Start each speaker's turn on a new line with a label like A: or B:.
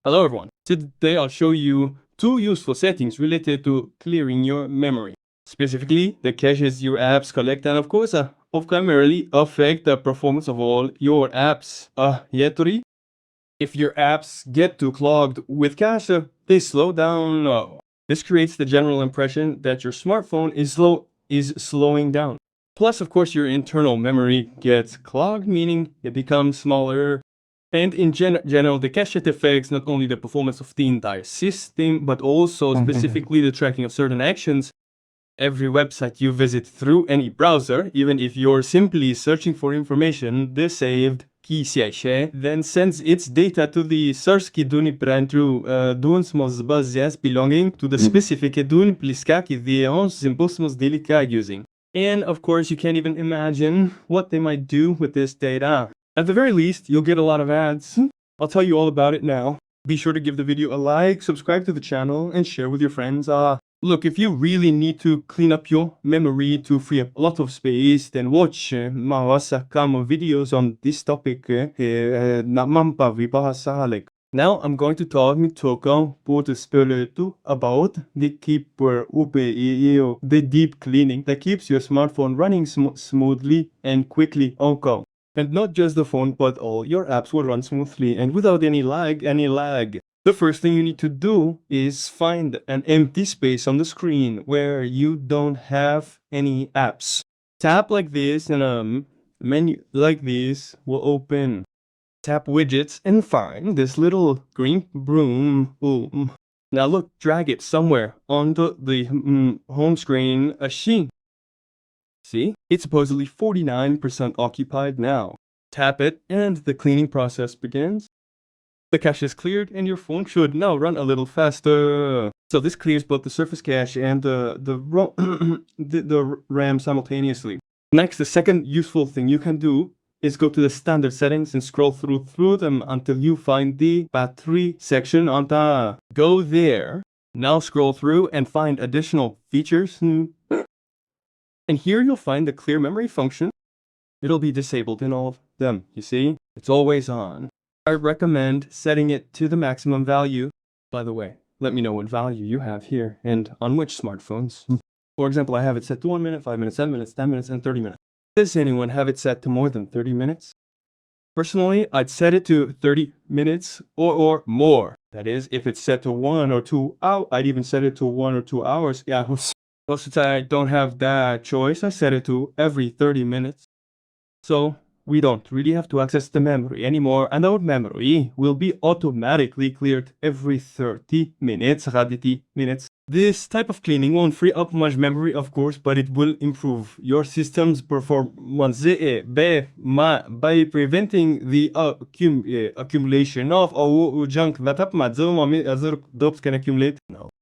A: Hello everyone, today I'll show you two useful settings related to clearing your memory. Specifically, the caches your apps collect and of course, primarily affect the performance of all your apps. Yeturi, if your apps get too clogged with cache, they slow down. This creates the general impression that your smartphone is slowing down. Plus, of course, your internal memory gets clogged, meaning it becomes smaller. And in general, the cache affects not only the performance of the entire system, but also specifically the tracking of certain actions. Every website you visit through any browser, even if you're simply searching for information, the saved key cache then sends its data to the source key duni through duns bases belonging to the specific dun pliskaki the ons imposmos delika using. And of course, you can't even imagine what they might do with this data. At the very least, you'll get a lot of ads. I'll tell you all about it now. Be sure to give the video a like, subscribe to the channel, and share with your friends. Look, if you really need to clean up your memory to free up a lot of space, then watch mga videos on this topic. Now I'm going to talk about the deep cleaning that keeps your smartphone running smoothly and quickly. And not just the phone, but all your apps will run smoothly and without any lag. The first thing you need to do is find an empty space on the screen where you don't have any apps. Tap like this and a menu like this will open. Tap widgets and find this little green broom. Now look, drag it somewhere onto the home screen. See, it's supposedly 49% occupied now. Tap it and the cleaning process begins. The cache is cleared and your phone should now run a little faster. So this clears both the surface cache and the RAM simultaneously. Next, the second useful thing you can do is go to the standard settings and scroll through them until you find the battery section on top. Go there. Now scroll through and find additional features. And here you'll find the clear memory function. It'll be disabled in all of them, you see? It's always on. I recommend setting it to the maximum value. By the way, let me know what value you have here and on which smartphones. For example, I have it set to 1 minute, 5 minutes, 7 minutes, 10 minutes, and 30 minutes. Does anyone have it set to more than 30 minutes? Personally, I'd set it to 30 minutes or more. That is, if it's set to 1 or 2 hours, I'd even set it to 1 or 2 hours. Yeah. Most of the time I don't have that choice, I set it to every 30 minutes. So we don't really have to access the memory anymore, and our memory will be automatically cleared every 30 minutes. This type of cleaning won't free up much memory, of course, but it will improve your system's performance by preventing the accumulation of junk that can accumulate. No.